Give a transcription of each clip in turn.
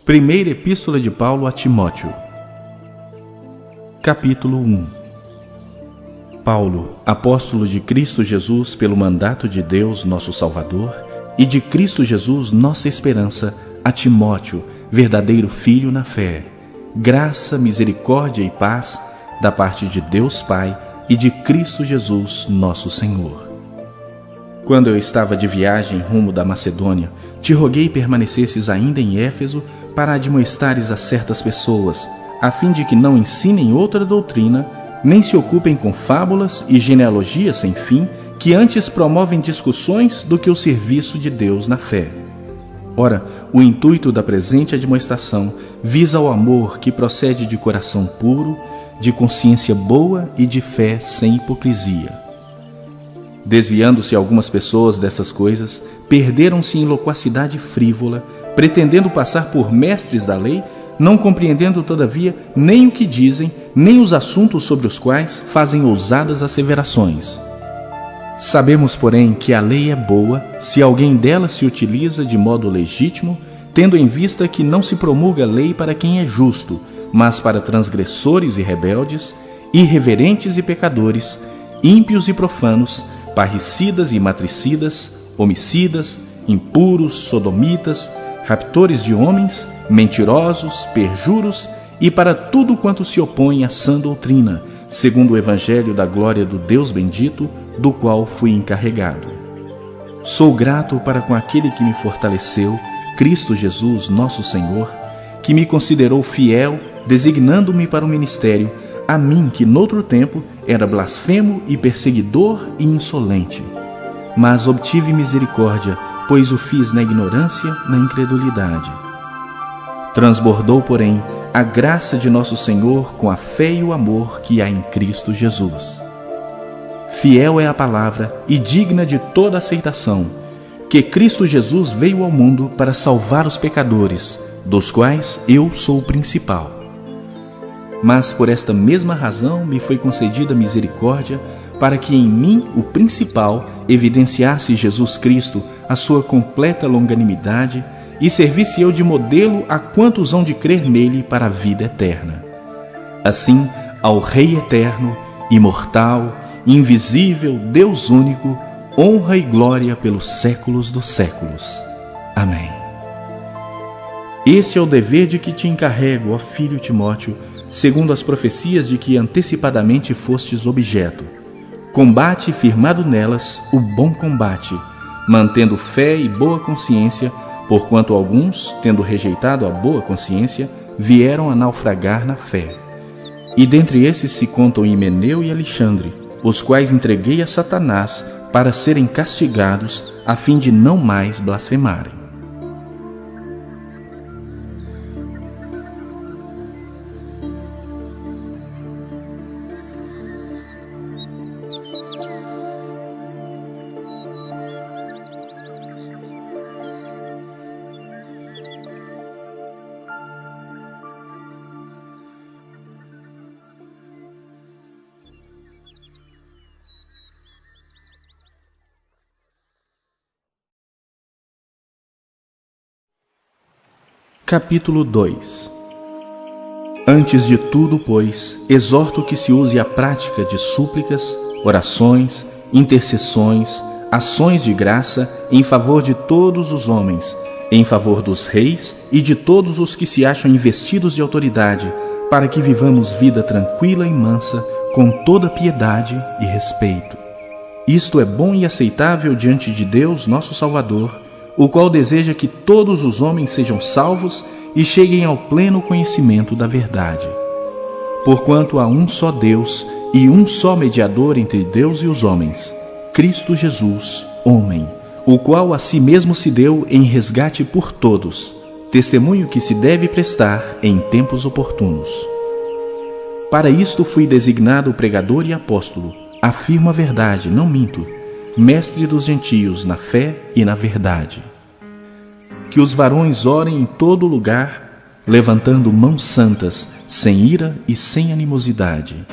Primeira Epístola de Paulo a Timóteo. Capítulo 1. Paulo, apóstolo de Cristo Jesus pelo mandato de Deus, nosso Salvador, e de Cristo Jesus, nossa esperança, a Timóteo, verdadeiro filho na fé. Graça, misericórdia e paz da parte de Deus Pai e de Cristo Jesus, nosso Senhor. Quando eu estava de viagem rumo da Macedônia, te roguei permanecesses ainda em Éfeso para admoestares a certas pessoas, a fim de que não ensinem outra doutrina, nem se ocupem com fábulas e genealogias sem fim, que antes promovem discussões do que o serviço de Deus na fé. Ora, o intuito da presente admoestação visa o amor que procede de coração puro, de consciência boa e de fé sem hipocrisia. Desviando-se algumas pessoas dessas coisas, perderam-se em loquacidade frívola, pretendendo passar por mestres da lei, não compreendendo, todavia, nem o que dizem, nem os assuntos sobre os quais fazem ousadas asseverações. Sabemos, porém, que a lei é boa se alguém dela se utiliza de modo legítimo, tendo em vista que não se promulga lei para quem é justo, mas para transgressores e rebeldes, irreverentes e pecadores, ímpios e profanos, parricidas e matricidas, homicidas, impuros, sodomitas, raptores de homens, mentirosos, perjuros e para tudo quanto se opõe à sã doutrina, segundo o evangelho da glória do Deus bendito, do qual fui encarregado. Sou grato para com aquele que me fortaleceu, Cristo Jesus, nosso Senhor, que me considerou fiel, designando-me para o ministério, a mim que noutro tempo era blasfemo e perseguidor e insolente. Mas obtive misericórdia, pois o fiz na ignorância, na incredulidade. Transbordou, porém, a graça de nosso Senhor com a fé e o amor que há em Cristo Jesus. Fiel é a palavra e digna de toda aceitação, que Cristo Jesus veio ao mundo para salvar os pecadores, dos quais eu sou o principal. Mas por esta mesma razão me foi concedida misericórdia, para que em mim, o principal, evidenciasse Jesus Cristo a sua completa longanimidade e servisse eu de modelo a quantos hão de crer nele para a vida eterna. Assim, ao Rei eterno, imortal, invisível, Deus único, honra e glória pelos séculos dos séculos. Amém. Este é o dever de que te encarrego, ó filho Timóteo, segundo as profecias de que antecipadamente fostes objeto. Combate firmado nelas o bom combate, mantendo fé e boa consciência, porquanto alguns, tendo rejeitado a boa consciência, vieram a naufragar na fé. E dentre esses se contam Himeneu e Alexandre, os quais entreguei a Satanás para serem castigados, a fim de não mais blasfemarem. Capítulo 2. Antes de tudo, pois, exorto que se use a prática de súplicas, orações, intercessões, ações de graça em favor de todos os homens, em favor dos reis e de todos os que se acham investidos de autoridade, para que vivamos vida tranquila e mansa, com toda piedade e respeito. Isto é bom e aceitável diante de Deus, nosso Salvador, o qual deseja que todos os homens sejam salvos e cheguem ao pleno conhecimento da verdade. Porquanto há um só Deus e um só mediador entre Deus e os homens, Cristo Jesus, homem, o qual a si mesmo se deu em resgate por todos, testemunho que se deve prestar em tempos oportunos. Para isto fui designado pregador e apóstolo, afirmo a verdade, não minto, mestre dos gentios na fé e na verdade. Que os varões orem em todo lugar, levantando mãos santas, sem ira e sem animosidade.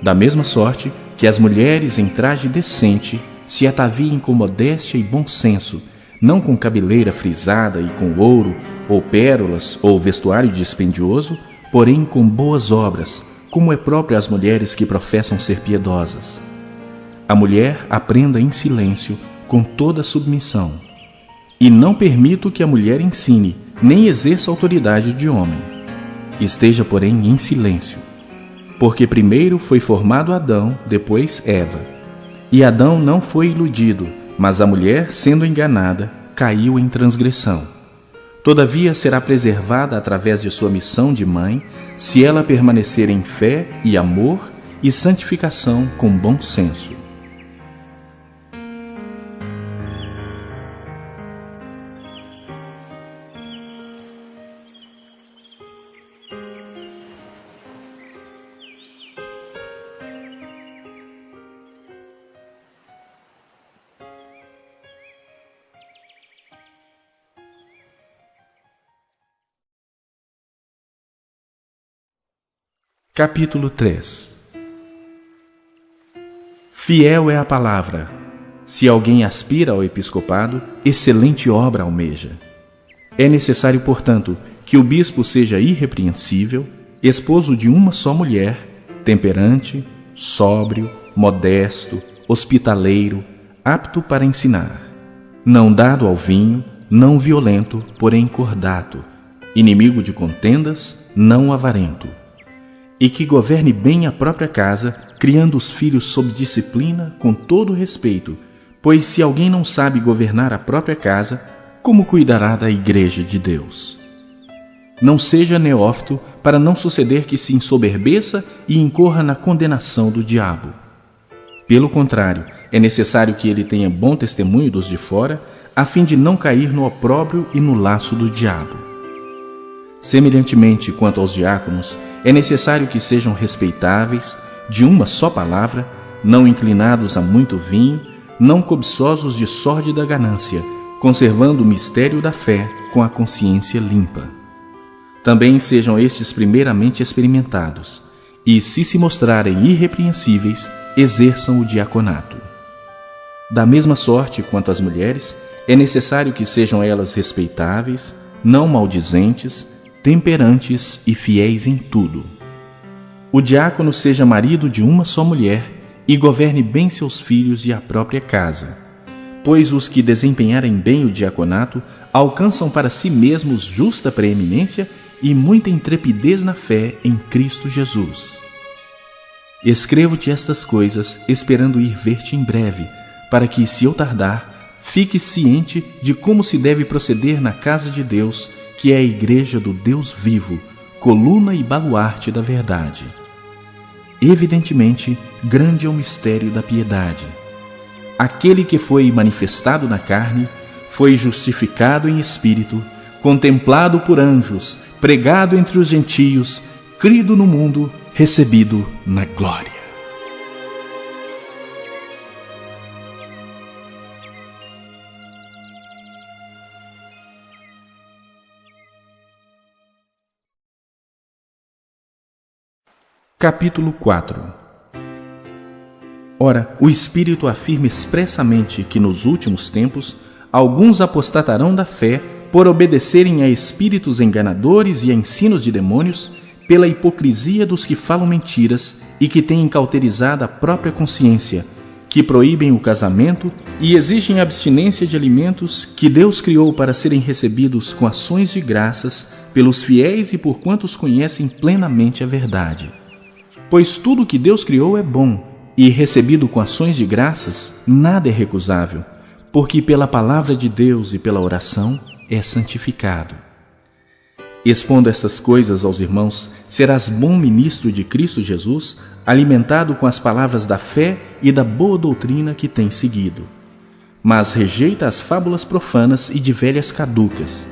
Da mesma sorte, que as mulheres em traje decente se ataviem com modéstia e bom senso, não com cabeleira frisada e com ouro, ou pérolas, ou vestuário dispendioso, porém com boas obras, como é próprio às mulheres que professam ser piedosas. A mulher aprenda em silêncio, com toda submissão. E não permito que a mulher ensine, nem exerça autoridade de homem. Esteja, porém, em silêncio. Porque primeiro foi formado Adão, depois Eva. E Adão não foi iludido, mas a mulher, sendo enganada, caiu em transgressão. Todavia será preservada através de sua missão de mãe, se ela permanecer em fé e amor e santificação com bom senso. Capítulo 3. Fiel é a palavra. Se alguém aspira ao episcopado, excelente obra almeja. É necessário, portanto, que o bispo seja irrepreensível, esposo de uma só mulher, temperante, sóbrio, modesto, hospitaleiro, apto para ensinar, não dado ao vinho, não violento, porém cordato, inimigo de contendas, não avarento, e que governe bem a própria casa, criando os filhos sob disciplina, com todo respeito, pois se alguém não sabe governar a própria casa, como cuidará da igreja de Deus? Não seja neófito, para não suceder que se ensoberbeça e incorra na condenação do diabo. Pelo contrário, é necessário que ele tenha bom testemunho dos de fora, a fim de não cair no opróbrio e no laço do diabo. Semelhantemente, quanto aos diáconos, é necessário que sejam respeitáveis, de uma só palavra, não inclinados a muito vinho, não cobiçosos de sórdida ganância, conservando o mistério da fé com a consciência limpa. Também sejam estes primeiramente experimentados, e, se mostrarem irrepreensíveis, exerçam o diaconato. Da mesma sorte quanto às mulheres, é necessário que sejam elas respeitáveis, não maldizentes, temperantes e fiéis em tudo. O diácono seja marido de uma só mulher e governe bem seus filhos e a própria casa, pois os que desempenharem bem o diaconato alcançam para si mesmos justa preeminência e muita intrepidez na fé em Cristo Jesus. Escrevo-te estas coisas, esperando ir ver-te em breve, para que, se eu tardar, fiques ciente de como se deve proceder na casa de Deus, que é a igreja do Deus vivo, coluna e baluarte da verdade. Evidentemente, grande é o mistério da piedade. Aquele que foi manifestado na carne, foi justificado em espírito, contemplado por anjos, pregado entre os gentios, crido no mundo, recebido na glória. Capítulo 4. Ora, o Espírito afirma expressamente que nos últimos tempos alguns apostatarão da fé por obedecerem a espíritos enganadores e a ensinos de demônios, pela hipocrisia dos que falam mentiras e que têm cauterizado a própria consciência, que proíbem o casamento e exigem abstinência de alimentos que Deus criou para serem recebidos com ações de graças pelos fiéis e por quantos conhecem plenamente a verdade. Pois tudo que Deus criou é bom, e recebido com ações de graças, nada é recusável, porque pela palavra de Deus e pela oração é santificado. Expondo estas coisas aos irmãos, serás bom ministro de Cristo Jesus, alimentado com as palavras da fé e da boa doutrina que tens seguido. Mas rejeita as fábulas profanas e de velhas caducas.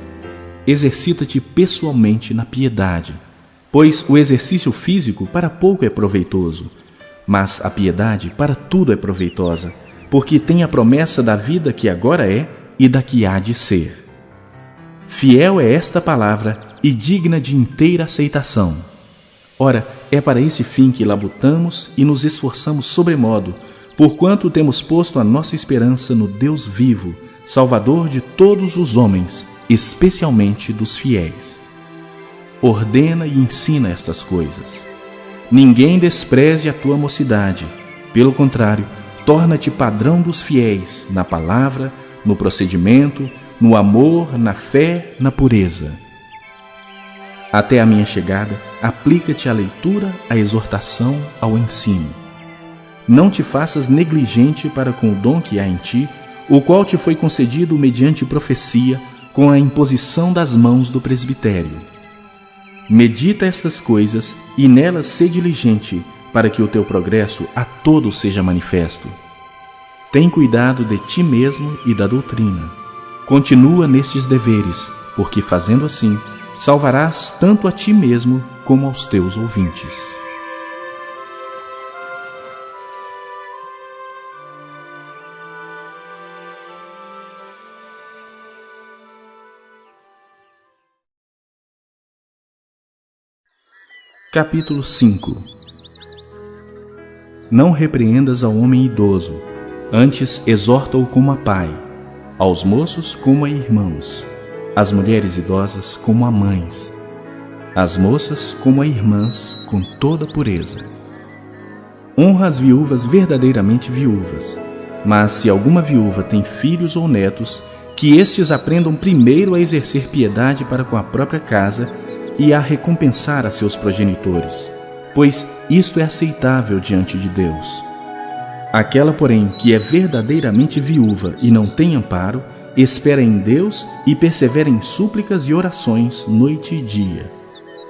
Exercita-te pessoalmente na piedade, pois o exercício físico para pouco é proveitoso, mas a piedade para tudo é proveitosa, porque tem a promessa da vida que agora é e da que há de ser. Fiel é esta palavra e digna de inteira aceitação. Ora, é para esse fim que labutamos e nos esforçamos sobremodo, porquanto temos posto a nossa esperança no Deus vivo, Salvador de todos os homens, especialmente dos fiéis. Ordena e ensina estas coisas. Ninguém despreze a tua mocidade. Pelo contrário, torna-te padrão dos fiéis na palavra, no procedimento, no amor, na fé, na pureza. Até a minha chegada, aplica-te à leitura, à exortação, ao ensino. Não te faças negligente para com o dom que há em ti, o qual te foi concedido mediante profecia, com a imposição das mãos do presbitério. Medita estas coisas e nelas sê diligente, para que o teu progresso a todos seja manifesto. Tem cuidado de ti mesmo e da doutrina. Continua nestes deveres, porque fazendo assim, salvarás tanto a ti mesmo como aos teus ouvintes. Capítulo 5. Não repreendas ao homem idoso, antes exorta-o como a pai, aos moços como a irmãos, às mulheres idosas como a mães, às moças como a irmãs, com toda pureza. Honra as viúvas verdadeiramente viúvas, mas se alguma viúva tem filhos ou netos, que estes aprendam primeiro a exercer piedade para com a própria casa e a recompensar a seus progenitores, pois isto é aceitável diante de Deus. Aquela, porém, que é verdadeiramente viúva e não tem amparo, espera em Deus e persevera em súplicas e orações noite e dia.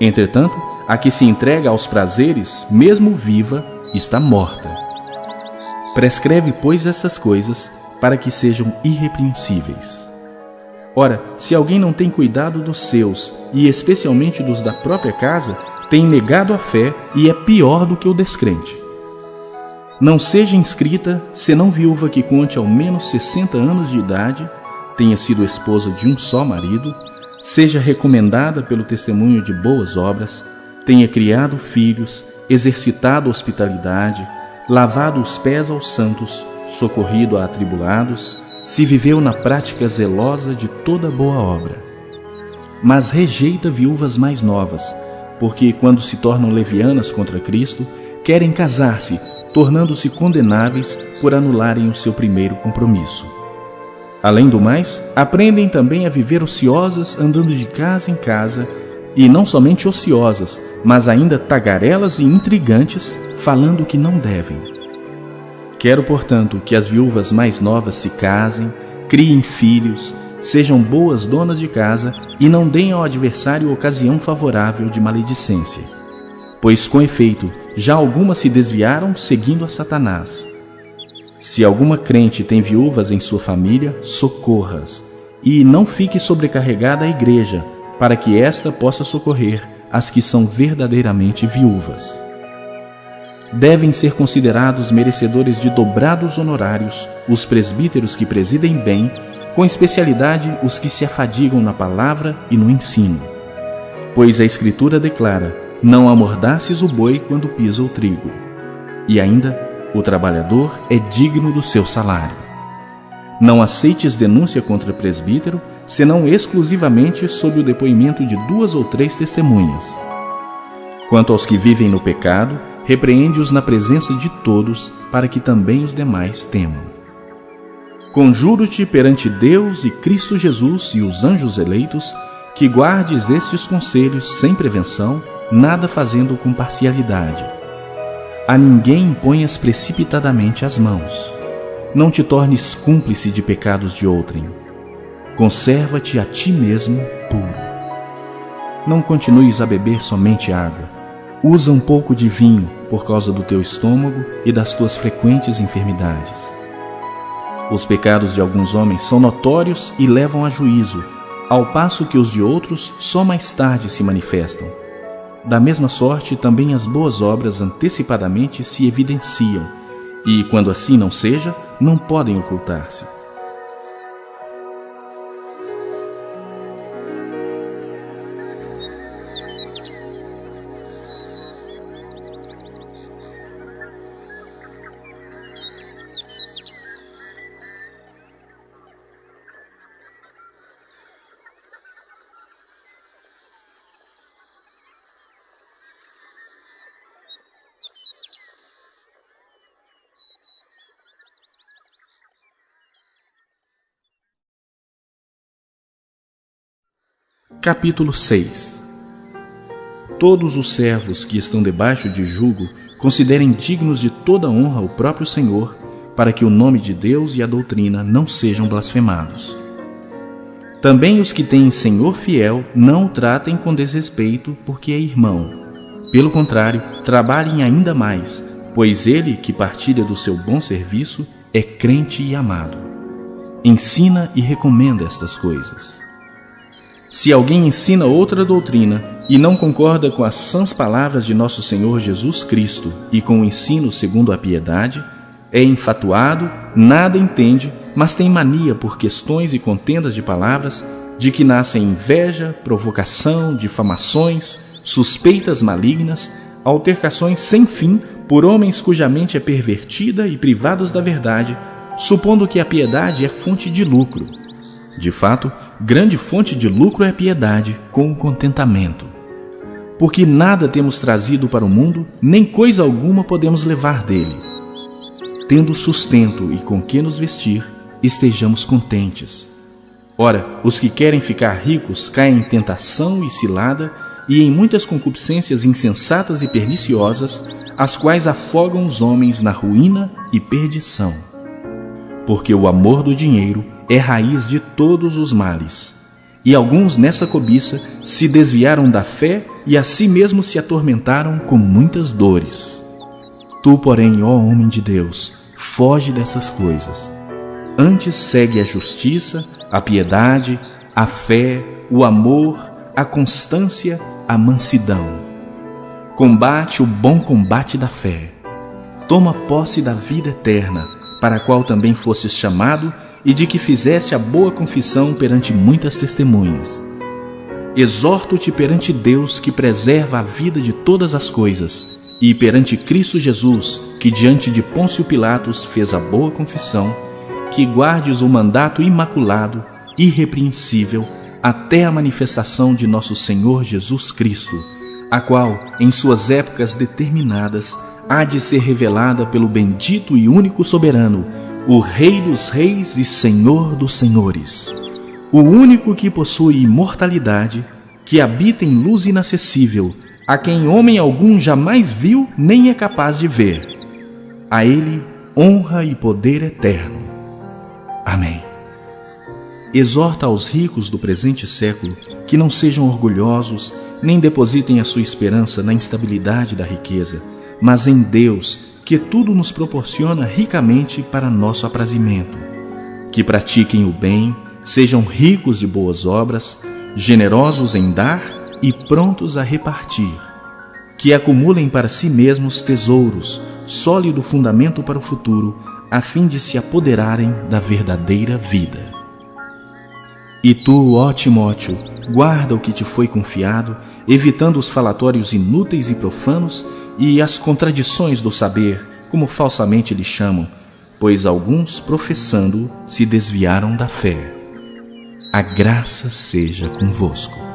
Entretanto, a que se entrega aos prazeres, mesmo viva, está morta. Prescreve, pois, essas coisas, para que sejam irrepreensíveis. Ora, se alguém não tem cuidado dos seus, e especialmente dos da própria casa, tem negado a fé e é pior do que o descrente. Não seja inscrita, senão viúva que conte ao menos 60 anos de idade, tenha sido esposa de um só marido, seja recomendada pelo testemunho de boas obras, tenha criado filhos, exercitado hospitalidade, lavado os pés aos santos, socorrido a atribulados, se viveu na prática zelosa de toda boa obra. Mas rejeita viúvas mais novas, porque quando se tornam levianas contra Cristo, querem casar-se, tornando-se condenáveis por anularem o seu primeiro compromisso. Além do mais, aprendem também a viver ociosas, andando de casa em casa, e não somente ociosas, mas ainda tagarelas e intrigantes, falando o que não devem. Quero, portanto, que as viúvas mais novas se casem, criem filhos, sejam boas donas de casa e não deem ao adversário ocasião favorável de maledicência. Pois, com efeito, já algumas se desviaram seguindo a Satanás. Se alguma crente tem viúvas em sua família, socorra-as, e não fique sobrecarregada a igreja, para que esta possa socorrer as que são verdadeiramente viúvas. Devem ser considerados merecedores de dobrados honorários os presbíteros que presidem bem, com especialidade os que se afadigam na palavra e no ensino. Pois a Escritura declara: não amordaces o boi quando pisa o trigo. E ainda, o trabalhador é digno do seu salário. Não aceites denúncia contra presbítero, senão exclusivamente sob o depoimento de 2 ou 3 testemunhas. Quanto aos que vivem no pecado, repreende-os na presença de todos, para que também os demais temam. Conjuro-te perante Deus e Cristo Jesus e os anjos eleitos, que guardes estes conselhos sem prevenção, nada fazendo com parcialidade. A ninguém imponhas precipitadamente as mãos. Não te tornes cúmplice de pecados de outrem. Conserva-te a ti mesmo puro. Não continues a beber somente água. Usa um pouco de vinho por causa do teu estômago e das tuas frequentes enfermidades. Os pecados de alguns homens são notórios e levam a juízo, ao passo que os de outros só mais tarde se manifestam. Da mesma sorte, também as boas obras antecipadamente se evidenciam, e, quando assim não seja, não podem ocultar-se. Capítulo 6. Todos os servos que estão debaixo de jugo considerem dignos de toda honra o próprio Senhor, para que o nome de Deus e a doutrina não sejam blasfemados. Também os que têm Senhor fiel não o tratem com desrespeito, porque é irmão. Pelo contrário, trabalhem ainda mais, pois ele que partilha do seu bom serviço é crente e amado. Ensina e recomenda estas coisas. Se alguém ensina outra doutrina e não concorda com as sãs palavras de nosso Senhor Jesus Cristo e com o ensino segundo a piedade, é enfatuado, nada entende, mas tem mania por questões e contendas de palavras, de que nascem inveja, provocação, difamações, suspeitas malignas, altercações sem fim por homens cuja mente é pervertida e privados da verdade, supondo que a piedade é fonte de lucro. De fato, grande fonte de lucro é a piedade, com o contentamento. Porque nada temos trazido para o mundo, nem coisa alguma podemos levar dele. Tendo sustento e com que nos vestir, estejamos contentes. Ora, os que querem ficar ricos caem em tentação e cilada e em muitas concupiscências insensatas e perniciosas, as quais afogam os homens na ruína e perdição. Porque o amor do dinheiro é raiz de todos os males. E alguns nessa cobiça se desviaram da fé e a si mesmos se atormentaram com muitas dores. Tu, porém, ó homem de Deus, foge dessas coisas. Antes segue a justiça, a piedade, a fé, o amor, a constância, a mansidão. Combate o bom combate da fé. Toma posse da vida eterna, para a qual também fostes chamado e de que fizeste a boa confissão perante muitas testemunhas. Exorto-te perante Deus, que preserva a vida de todas as coisas, e perante Cristo Jesus, que diante de Pôncio Pilatos fez a boa confissão, que guardes o mandato imaculado, irrepreensível, até a manifestação de nosso Senhor Jesus Cristo, a qual, em suas épocas determinadas, há de ser revelada pelo bendito e único soberano, o Rei dos reis e Senhor dos senhores, o único que possui imortalidade, que habita em luz inacessível, a quem homem algum jamais viu nem é capaz de ver. A ele honra e poder eterno. Amém. Exorta aos ricos do presente século que não sejam orgulhosos, nem depositem a sua esperança na instabilidade da riqueza, mas em Deus, que tudo nos proporciona ricamente para nosso aprazimento. Que pratiquem o bem, sejam ricos de boas obras, generosos em dar e prontos a repartir. Que acumulem para si mesmos tesouros, sólido fundamento para o futuro, a fim de se apoderarem da verdadeira vida. E tu, ó Timóteo, guarda o que te foi confiado, evitando os falatórios inúteis e profanos e as contradições do saber, como falsamente lhe chamam, pois alguns, professando, se desviaram da fé. A graça seja convosco.